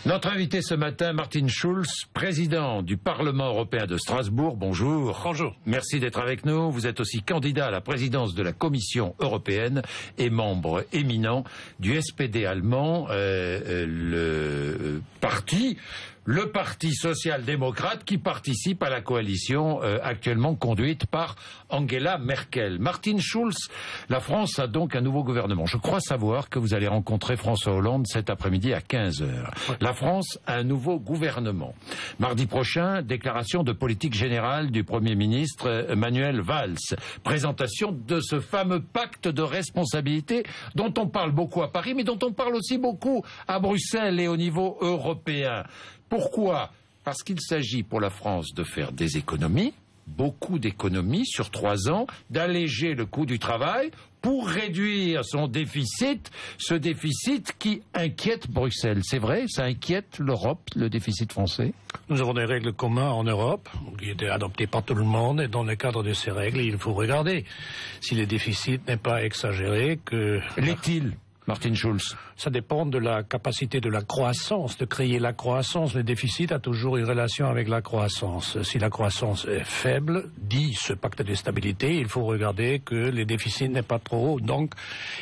Notre invité ce matin, Martin Schulz, président du Parlement européen de Strasbourg. Bonjour. Bonjour. Merci d'être avec nous. Vous êtes aussi candidat à la présidence de la Commission européenne et membre éminent du SPD allemand, le Parti social-démocrate qui participe à la coalition actuellement conduite par Angela Merkel. Martin Schulz, la France a donc un nouveau gouvernement. Je crois savoir que vous allez rencontrer François Hollande cet après-midi à 15h. Ouais. La France a un nouveau gouvernement. Mardi prochain, déclaration de politique générale du Premier ministre Manuel Valls. Présentation de ce fameux pacte de responsabilité dont on parle beaucoup à Paris, mais dont on parle aussi beaucoup à Bruxelles et au niveau européen. Pourquoi ? Parce qu'il s'agit pour la France de faire des économies, beaucoup d'économies sur 3 ans, d'alléger le coût du travail pour réduire son déficit, ce déficit qui inquiète Bruxelles. C'est vrai, ça inquiète l'Europe, le déficit français ? Nous avons des règles communes en Europe, qui étaient adoptées par tout le monde, et dans le cadre de ces règles, il faut regarder si le déficit n'est pas exagéré. L'est-il ? Martin Schulz. Ça dépend de la capacité de la croissance, de créer la croissance. Le déficit a toujours une relation avec la croissance. Si la croissance est faible, dit ce pacte de stabilité, il faut regarder que le déficit n'est pas trop haut. Donc,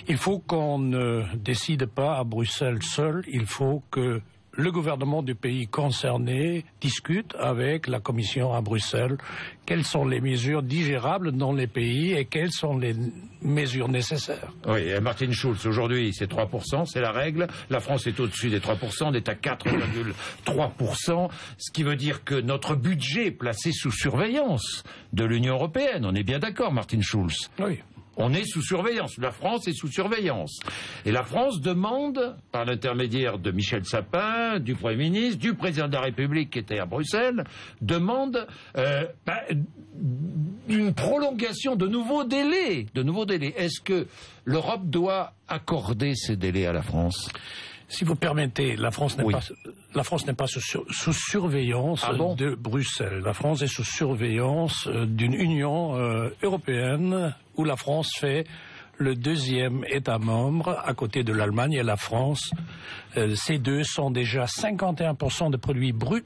il faut qu'on ne décide pas à Bruxelles seul, il faut que le gouvernement du pays concerné discute avec la Commission à Bruxelles quelles sont les mesures digérables dans les pays et quelles sont les mesures nécessaires. Oui, Martin Schulz, aujourd'hui c'est 3%, c'est la règle. La France est au-dessus des 3%, on est à 4,3%, ce qui veut dire que notre budget est placé sous surveillance de l'Union européenne. On est bien d'accord, Martin Schulz ? Oui. On est sous surveillance. La France est sous surveillance. Et la France demande, par l'intermédiaire de Michel Sapin, du Premier ministre, du Président de la République qui était à Bruxelles, demande une prolongation de nouveaux délais. Est-ce que l'Europe doit accorder ces délais à la France ? Si vous permettez, la France n'est pas sous surveillance de Bruxelles. La France est sous surveillance d'une Union européenne où la France fait le 2e État membre à côté de l'Allemagne et la France. Ces deux sont déjà 51% de produits bruts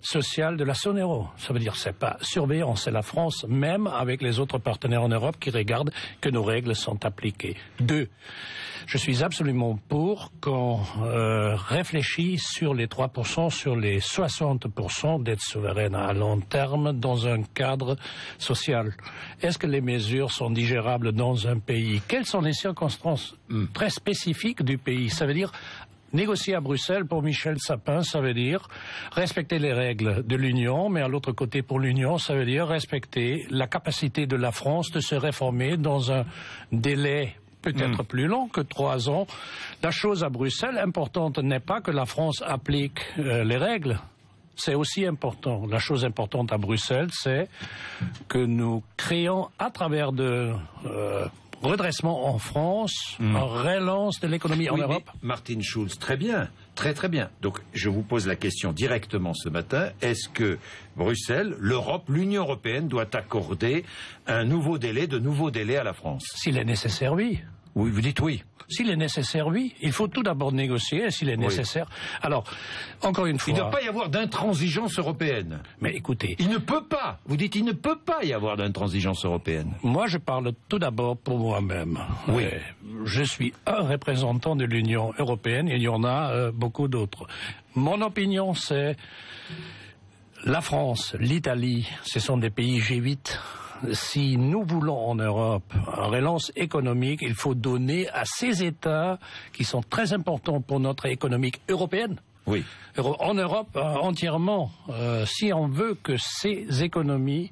social de la zone euro. Ça veut dire que c'est pas surveillance, c'est la France, même avec les autres partenaires en Europe qui regardent que nos règles sont appliquées. 2. Je suis absolument pour qu'on réfléchisse sur les 3%, sur les 60% d'aide souveraine à long terme dans un cadre social. Est-ce que les mesures sont digérables dans un pays ? Quelles sont les circonstances très spécifiques du pays ? Ça veut dire négocier à Bruxelles, pour Michel Sapin, ça veut dire respecter les règles de l'Union, mais à l'autre côté, pour l'Union, ça veut dire respecter la capacité de la France de se réformer dans un délai peut-être plus long que 3 ans. La chose à Bruxelles importante n'est pas que la France applique les règles. C'est aussi important. La chose importante à Bruxelles, c'est que nous créons à travers de redressement en France, en relance de l'économie en Europe. Martin Schulz, très bien, très bien. Donc je vous pose la question directement ce matin. Est-ce que Bruxelles, l'Europe, l'Union européenne doit accorder de nouveaux délais à la France ? S'il est nécessaire, oui. Oui, vous dites oui. S'il est nécessaire, oui. Il faut tout d'abord négocier, s'il est nécessaire. Alors, encore une fois... Il ne doit pas y avoir d'intransigeance européenne. Mais écoutez... Il ne peut pas. Vous dites il ne peut pas y avoir d'intransigeance européenne. Moi, je parle tout d'abord pour moi-même. Oui. Je suis un représentant de l'Union européenne, et il y en a beaucoup d'autres. Mon opinion, c'est... La France, l'Italie, ce sont des pays G8. Si nous voulons en Europe une relance économique, il faut donner à ces États qui sont très importants pour notre économie européenne. Oui. En Europe entièrement, si on veut que ces économies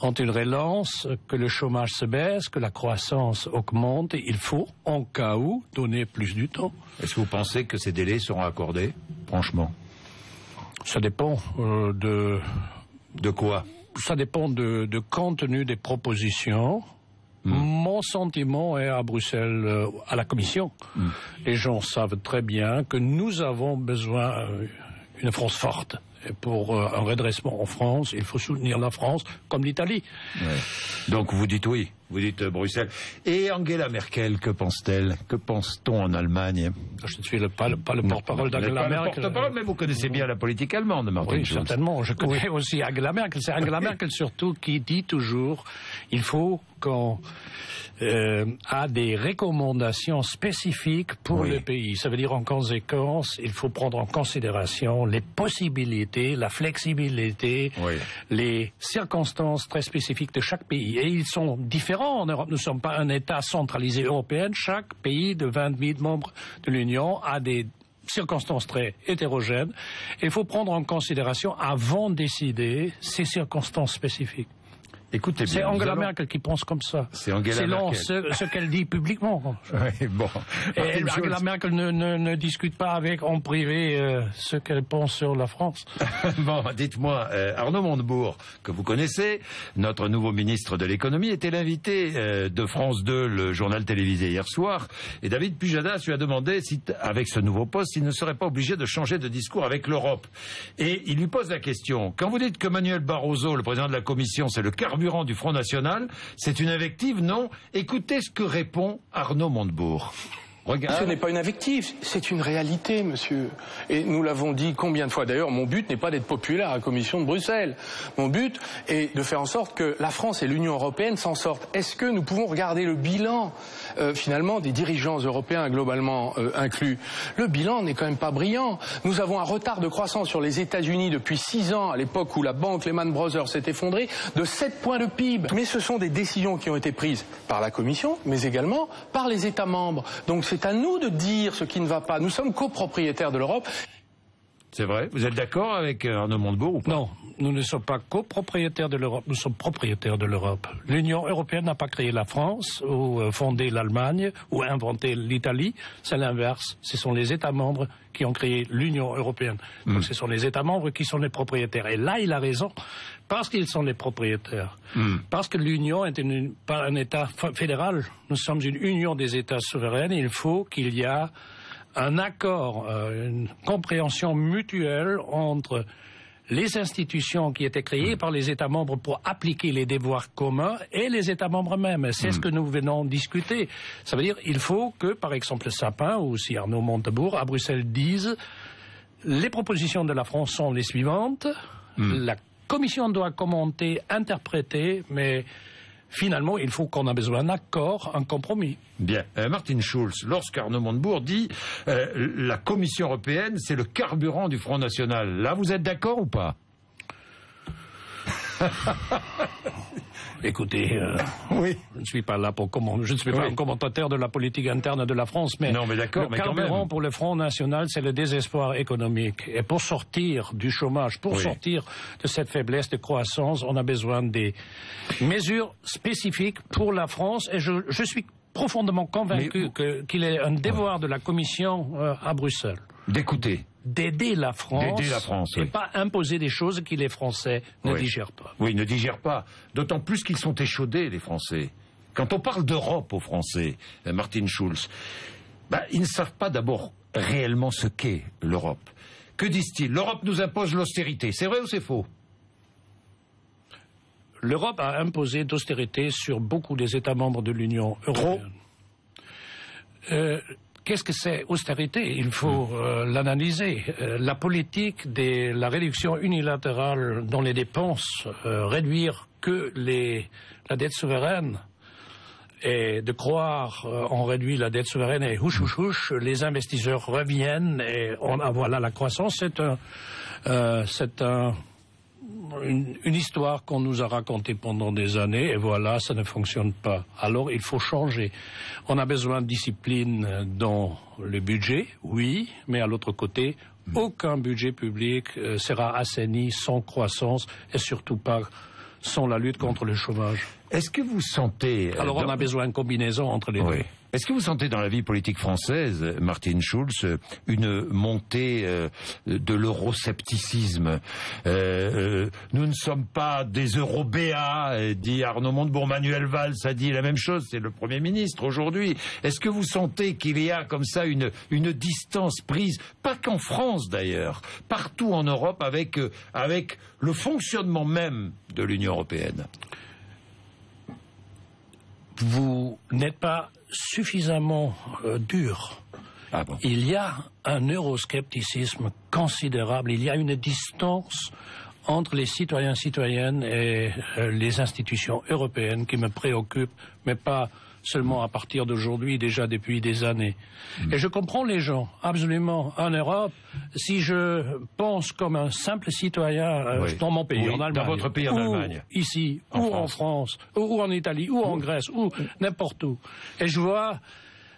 ont une relance, que le chômage se baisse, que la croissance augmente, il faut, en cas où, donner plus du temps. Est-ce que vous pensez que ces délais seront accordés, franchement ? Ça dépend de... De quoi ? Ça dépend de contenu des propositions. Mon sentiment est à Bruxelles, à la Commission. Les gens savent très bien que nous avons besoin d'une France forte. Et pour un redressement en France, il faut soutenir la France comme l'Italie. Ouais. Donc vous dites oui ? Vous dites Bruxelles. Et Angela Merkel, que pense-t-elle? Que pense-t-on en Allemagne? Je ne suis pas le porte-parole d'Angela Merkel. Mais vous connaissez bien la politique allemande, Martin Schulz. Oui, certainement. Je connais aussi Angela Merkel. C'est Angela Merkel surtout qui dit toujours il faut qu'on a des recommandations spécifiques pour le pays. Ça veut dire en conséquence, il faut prendre en considération les possibilités, la flexibilité, les circonstances très spécifiques de chaque pays. Et ils sont différents en Europe. Nous ne sommes pas un État centralisé européen. Chaque pays de 28 membres de l'Union a des circonstances très hétérogènes. Et il faut prendre en considération, avant de décider, ces circonstances spécifiques. Écoutez bien, c'est Angela Merkel qui pense comme ça. C'est Angela Merkel. Ce qu'elle dit publiquement. Oui, bon. Et Angela Merkel ne discute pas avec en privé ce qu'elle pense sur la France. Bon, dites-moi, Arnaud Montebourg, que vous connaissez, notre nouveau ministre de l'économie, était l'invité de France 2, le journal télévisé hier soir, et David Pujadas lui a demandé si, avec ce nouveau poste, il ne serait pas obligé de changer de discours avec l'Europe. Et il lui pose la question, quand vous dites que Manuel Barroso, le président de la Commission, c'est le carburant du Front National, c'est une invective, non? Écoutez ce que répond Arnaud Montebourg. Regarde. Ce n'est pas une invective, c'est une réalité, monsieur. Et nous l'avons dit combien de fois. D'ailleurs, mon but n'est pas d'être populaire à la Commission de Bruxelles. Mon but est de faire en sorte que la France et l'Union européenne s'en sortent. Est-ce que nous pouvons regarder le bilan, finalement, des dirigeants européens globalement inclus? Le bilan n'est quand même pas brillant. Nous avons un retard de croissance sur les États-Unis depuis 6 ans, à l'époque où la banque Lehman Brothers s'est effondrée, de 7 points de PIB. Mais ce sont des décisions qui ont été prises par la Commission, mais également par les États membres. Donc c'est à nous de dire ce qui ne va pas. Nous sommes copropriétaires de l'Europe. C'est vrai. Vous êtes d'accord avec Arnaud Montebourg ou pas? Non, nous ne sommes pas copropriétaires de l'Europe, nous sommes propriétaires de l'Europe. L'Union européenne n'a pas créé la France, ou fondé l'Allemagne, ou inventé l'Italie. C'est l'inverse. Ce sont les États membres qui ont créé l'Union européenne. Donc ce sont les États membres qui sont les propriétaires. Et là, il a raison, parce qu'ils sont les propriétaires. Parce que l'Union est pas un État fédéral. Nous sommes une union des États souverains. Et il faut qu'il y ait un accord, une compréhension mutuelle entre les institutions qui étaient créées par les États membres pour appliquer les devoirs communs et les États membres mêmes. C'est ce que nous venons de discuter. Ça veut dire qu'il faut que, par exemple, Sapin ou aussi Arnaud Montebourg à Bruxelles disent les propositions de la France sont les suivantes. La Commission doit commenter, interpréter, mais finalement, il faut qu'on ait besoin d'un accord, un compromis. Bien. Martin Schulz, lorsqu'Arnaud Montebourg dit la Commission européenne, c'est le carburant du Front National, là, vous êtes d'accord ou pas? Écoutez, oui. Je ne suis pas là pour je ne suis pas un commentateur de la politique interne de la France, mais, non, mais le carburant pour le Front National, c'est le désespoir économique. Et pour sortir du chômage, pour sortir de cette faiblesse de croissance, on a besoin des mesures spécifiques pour la France. Et je suis profondément convaincu qu'il est un devoir de la Commission à Bruxelles d'aider la France, et pas imposer des choses que les Français ne digèrent pas. Oui, ne digèrent pas. D'autant plus qu'ils sont échaudés, les Français. Quand on parle d'Europe aux Français, Martin Schulz, ils ne savent pas d'abord réellement ce qu'est l'Europe. Que disent-ils? L'Europe nous impose l'austérité. C'est vrai ou c'est faux? L'Europe a imposé d'austérité sur beaucoup des États membres de l'Union européenne. Qu'est-ce que c'est austérité? Il faut l'analyser. La politique de la réduction unilatérale dans les dépenses, réduire que la dette souveraine, et de croire on réduit la dette souveraine et houch, les investisseurs reviennent et voilà la croissance, c'est une histoire qu'on nous a racontée pendant des années et voilà, ça ne fonctionne pas. Alors il faut changer. On a besoin de discipline dans le budget, oui, mais à l'autre côté, aucun budget public sera assaini sans croissance et surtout pas sans la lutte contre le chômage. Est-ce que vous sentez... Alors on a besoin de combinaison entre les deux. Est-ce que vous sentez dans la vie politique française, Martin Schulz, une montée de l'euroscepticisme? Nous ne sommes pas des eurobéats, dit Arnaud Montebourg. Manuel Valls a dit la même chose, c'est le Premier ministre aujourd'hui. Est-ce que vous sentez qu'il y a comme ça une distance prise, pas qu'en France d'ailleurs, partout en Europe avec le fonctionnement même de l'Union européenne? vous n'êtes pas suffisamment dur. Ah bon. Il y a un euroscepticisme considérable, il y a une distance entre les citoyens et citoyennes et les institutions européennes qui me préoccupent, mais pas seulement à partir d'aujourd'hui, déjà depuis des années. Et je comprends les gens, absolument. En Europe, si je pense comme un simple citoyen dans mon pays, en Allemagne, dans votre pays en Allemagne, ici, ou en France, ou en Italie, ou en Grèce, ou n'importe où, et je vois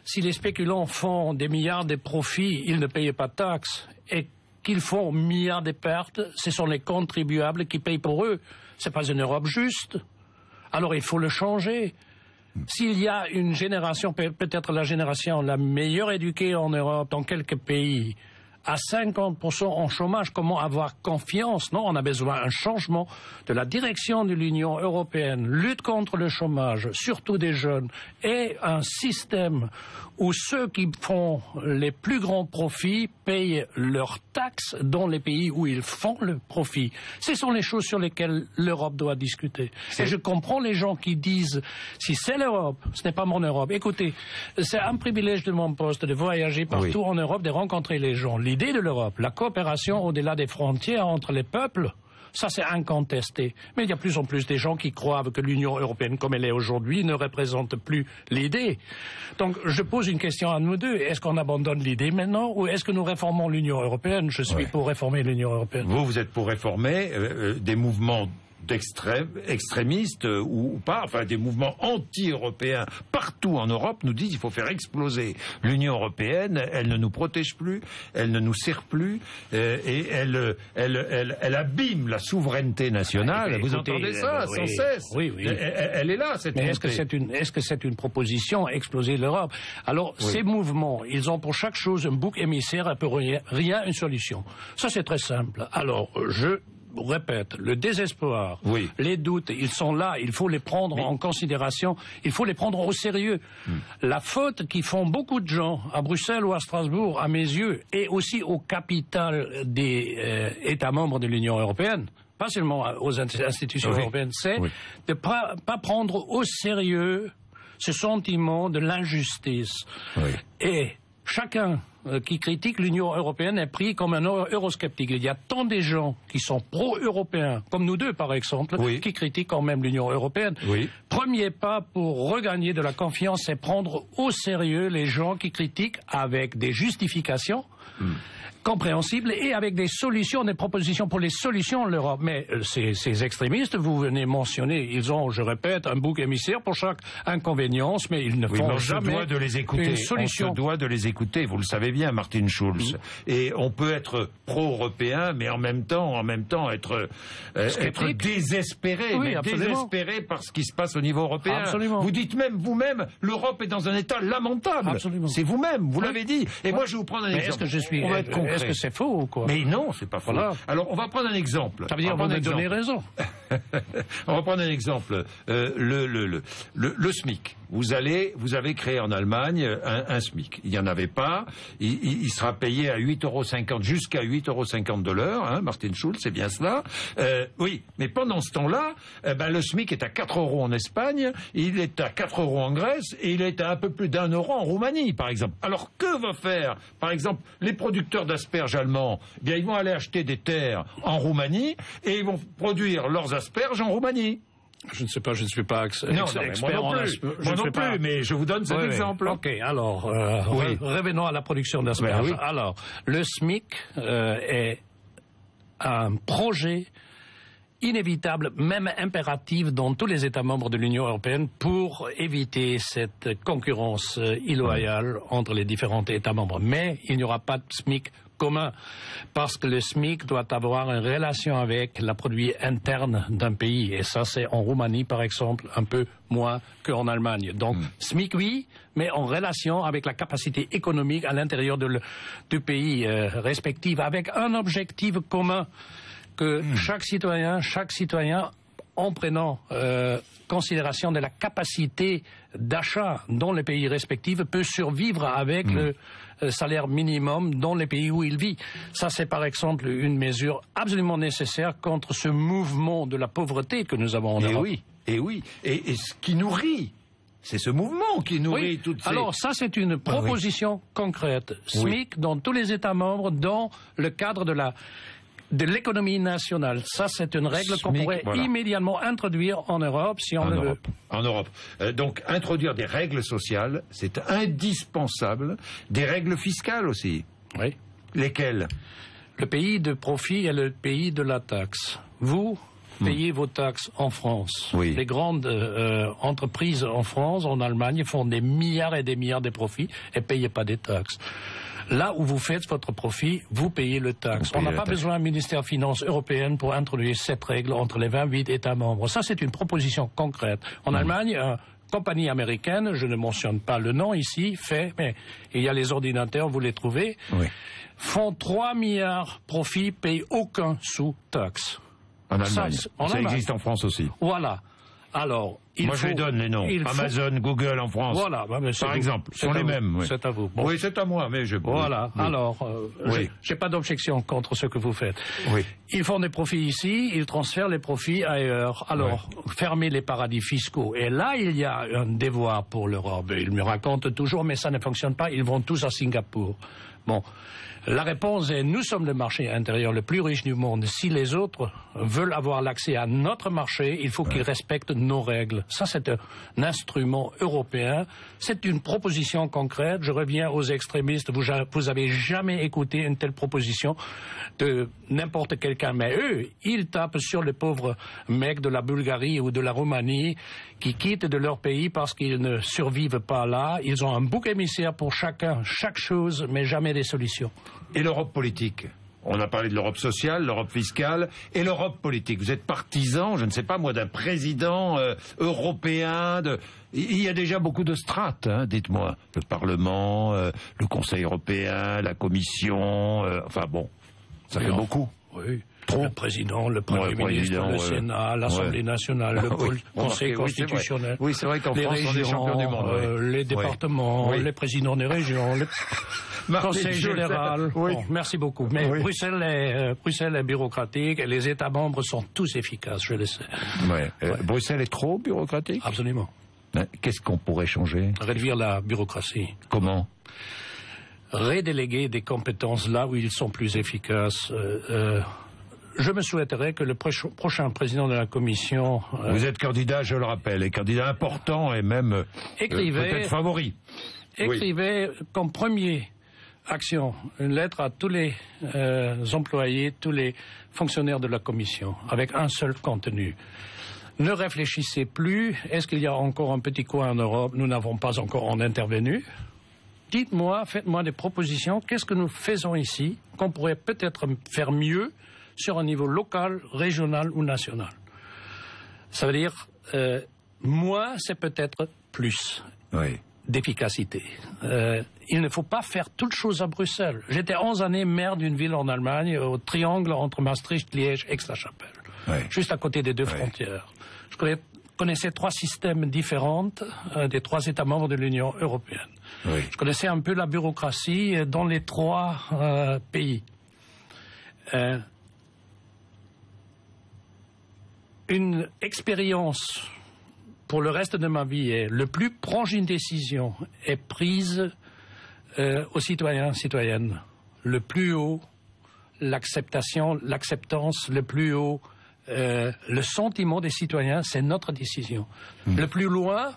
si les spéculants font des milliards de profits, ils ne payent pas de taxes, et qu'ils font milliards de pertes, ce sont les contribuables qui payent pour eux. Ce n'est pas une Europe juste. Alors il faut le changer. S'il y a une génération, peut-être la génération la meilleure éduquée en Europe, dans quelques pays, à 50% en chômage, comment avoir confiance? Non, on a besoin d'un changement de la direction de l'Union européenne, lutte contre le chômage, surtout des jeunes, et un système où ceux qui font les plus grands profits payent leurs taxes dans les pays où ils font le profit. Ce sont les choses sur lesquelles l'Europe doit discuter. Et je comprends les gens qui disent, si c'est l'Europe, ce n'est pas mon Europe. Écoutez, c'est un privilège de mon poste de voyager partout en Europe, de rencontrer les gens. L'idée de l'Europe, la coopération au-delà des frontières entre les peuples, ça c'est incontesté. Mais il y a de plus en plus des gens qui croient que l'Union européenne comme elle est aujourd'hui ne représente plus l'idée. Donc je pose une question à nous deux. Est-ce qu'on abandonne l'idée maintenant ou est-ce que nous réformons l'Union européenne? Je suis pour réformer l'Union européenne. Vous êtes pour réformer des mouvements extrémistes ou pas, enfin des mouvements anti-européens partout en Europe nous disent qu'il faut faire exploser l'Union européenne, elle ne nous protège plus, elle ne nous sert plus et elle abîme la souveraineté nationale. Vous entendez ça sans cesse? Oui. Elle est là, cette Mais est-ce que c'est une proposition, exploser l'Europe? Alors ces mouvements, ils ont pour chaque chose un bouc émissaire et pour rien une solution. Ça c'est très simple. Alors je répète, le désespoir, les doutes, ils sont là, il faut les prendre en considération, il faut les prendre au sérieux. La faute qu'ils font beaucoup de gens à Bruxelles ou à Strasbourg, à mes yeux, et aussi aux capitales des États membres de l'Union européenne, pas seulement aux institutions européennes, c'est de ne pas prendre au sérieux ce sentiment de l'injustice. Et chacun qui critique l'Union européenne est pris comme un eurosceptique. Il y a tant de gens qui sont pro-européens, comme nous deux par exemple, qui critiquent quand même l'Union européenne. Premier pas pour regagner de la confiance, c'est prendre au sérieux les gens qui critiquent avec des justifications compréhensibles et avec des solutions, des propositions pour les solutions de l'Europe. Mais ces extrémistes, vous venez mentionner, ils ont, je répète, un bouc émissaire pour chaque inconvénience, mais ils ne font jamais une solution. On se doit de les écouter, vous le savez bien, Martin Schulz. Et on peut être pro-européen, mais en même temps être désespéré, désespéré par ce qui se passe au niveau européen. Vous dites même vous-même, l'Europe est dans un état lamentable. C'est vous-même, vous l'avez dit. Et moi, je vais vous prendre un exemple. Est-ce que c'est faux ou quoi? Mais non, c'est pas faux. Alors, on va prendre un exemple. Ça veut dire qu'on va donner raison. On va prendre un exemple. Le SMIC. Vous avez créé en Allemagne un SMIC. Il n'y en avait pas. Il sera payé à 8,50 €, jusqu'à 8,50 € de l'heure, hein, Martin Schulz, c'est bien cela. Oui, mais pendant ce temps-là, le SMIC est à 4 € en Espagne, il est à 4 € en Grèce, et il est à un peu plus d'1 € en Roumanie, par exemple. Alors, que va faire, par exemple, les producteurs d'asperges allemands? Bien, ils vont aller acheter des terres en Roumanie, et ils vont produire leurs asperges en Roumanie. Je ne sais pas, je ne suis pas expert en asperges. Moi non plus, mais je vous donne cet exemple. Ok, alors, revenons à la production d'asperges. Alors, le SMIC est un projet inévitable, même impératif dans tous les États membres de l'Union européenne pour éviter cette concurrence illoyale entre les différents États membres. Mais il n'y aura pas de SMIC commun, parce que le SMIC doit avoir une relation avec le produit interne d'un pays, et ça c'est en Roumanie par exemple un peu moins qu'en Allemagne. Donc SMIC oui, mais en relation avec la capacité économique à l'intérieur du pays respectif, avec un objectif commun que chaque citoyen, en prenant considération de la capacité d'achat dans les pays respectifs, peut survivre avec le salaire minimum dans les pays où il vit. Ça, c'est par exemple une mesure absolument nécessaire contre ce mouvement de la pauvreté que nous avons en Europe. Et ce qui nourrit C'est ce mouvement qui nourrit toutes ces... Alors ça, c'est une proposition concrète. SMIC dans tous les États membres, dans le cadre de l'économie nationale. Ça, c'est une règle qu'on pourrait immédiatement introduire en Europe, si on le veut. En Europe. Donc, introduire des règles sociales, c'est indispensable. Des règles fiscales aussi. Oui. Lesquelles? Le pays de profit est le pays de la taxe. Vous payez vos taxes en France. Oui. Les grandes entreprises en France, en Allemagne, font des milliards et des milliards de profits et ne payent pas des taxes. Là où vous faites votre profit, vous payez le taxe. On n'a pas besoin d'un ministère des Finances européenne pour introduire cette règle entre les 28 États membres. Ça, c'est une proposition concrète. En Allemagne, une compagnie américaine, je ne mentionne pas le nom ici, mais il y a les ordinateurs, vous les trouvez, font 3 milliards profits, payent aucun sous-taxe. En Allemagne. Ça existe en France aussi. Voilà. Alors, moi, je donne les noms. Amazon, Google en France. Voilà. Par exemple. Ce sont les mêmes. Oui. C'est à vous. Bon. Oui, c'est à moi, mais je... Voilà. Oui. Alors, j'ai pas d'objection contre ce que vous faites. Oui. Ils font des profits ici, ils transfèrent les profits ailleurs. Alors, fermez les paradis fiscaux. Et là, il y a un devoir pour l'Europe. Ils me racontent toujours, mais ça ne fonctionne pas. Ils vont tous à Singapour. Bon. La réponse est, nous sommes le marché intérieur le plus riche du monde. Si les autres veulent avoir l'accès à notre marché, il faut qu'ils respectent nos règles. Ça, c'est un instrument européen. C'est une proposition concrète. Je reviens aux extrémistes. Vous avez jamais écouté une telle proposition de n'importe quelqu'un. Mais eux, ils tapent sur les pauvres mecs de la Bulgarie ou de la Roumanie qui quittent de leur pays parce qu'ils ne survivent pas là. Ils ont un bouc émissaire pour chacun, chaque chose, mais jamais des solutions. Et l'Europe politique? On a parlé de l'Europe sociale, l'Europe fiscale et l'Europe politique. Vous êtes partisan, je ne sais pas moi, d'un président européen. Il y a déjà beaucoup de strates, hein, dites-moi. Le Parlement, le Conseil européen, la Commission, enfin bon, ça fait beaucoup. Oui. Trop. Le président, le Premier ministre, le Sénat, l'Assemblée nationale, le Conseil constitutionnel. Oui, c'est vrai qu'en France, on est champion du monde. Les départements, les présidents des régions, le Conseil général. Bon, merci beaucoup. Mais Bruxelles est bureaucratique et les États membres sont tous efficaces, je le sais. Bruxelles est trop bureaucratique? Absolument. Qu'est-ce qu'on pourrait changer? Réduire la bureaucratie. Comment? Redéléguer des compétences là où ils sont plus efficaces. Je me souhaiterais que le prochain président de la Commission... Vous êtes candidat, je le rappelle, et candidat important et même peut-être favori. Écrivez comme première action une lettre à tous les employés, tous les fonctionnaires de la Commission, avec un seul contenu. Ne réfléchissez plus, est-ce qu'il y a encore un petit coin en Europe? Nous n'avons pas encore en intervenu. Dites-moi, faites-moi des propositions, qu'est-ce que nous faisons ici, qu'on pourrait peut-être faire mieux sur un niveau local, régional ou national. Ça veut dire, moins, c'est peut-être plus d'efficacité. Il ne faut pas faire toutes choses à Bruxelles. J'étais 11 années maire d'une ville en Allemagne, au triangle entre Maastricht, Liège, Aix-la-Chapelle, juste à côté des deux frontières. Je connaissais 3 systèmes différents des 3 États membres de l'Union européenne. Je connaissais un peu la bureaucratie dans les 3 pays. Une expérience pour le reste de ma vie est le plus proche d'une décision est prise aux citoyens, citoyennes. Le plus haut, l'acceptance, le plus haut, le sentiment des citoyens, c'est notre décision. Le plus loin,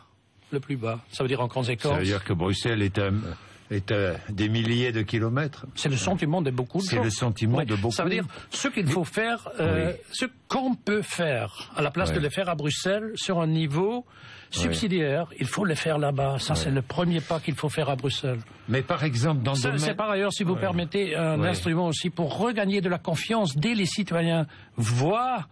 le plus bas. Ça veut dire en conséquence... Ça veut dire que Bruxelles est à des milliers de kilomètres. C'est le sentiment de beaucoup de gens. C'est le sentiment de beaucoup. Ça veut dire ce qu'il faut faire, ce qu'on peut faire, à la place de le faire à Bruxelles, sur un niveau subsidiaire, il faut le faire là-bas. Ça, c'est le premier pas qu'il faut faire à Bruxelles. Mais par exemple, dans le domaine... C'est par ailleurs, si vous permettez, un instrument aussi pour regagner de la confiance dès les citoyens. Voir,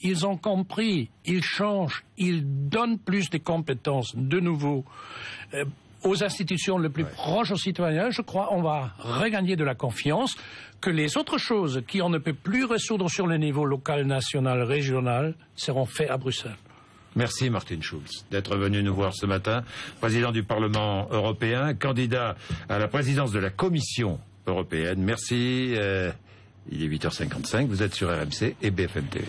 ils ont compris, ils changent, ils donnent plus de compétences, de nouveau. Aux institutions les plus proches aux citoyens, je crois, on va regagner de la confiance que les autres choses qui on ne peut plus résoudre sur le niveau local, national, régional, seront faites à Bruxelles. Merci Martin Schulz d'être venu nous voir ce matin, président du Parlement européen, candidat à la présidence de la Commission européenne. Merci, il est 8h55, vous êtes sur RMC et BFM TV.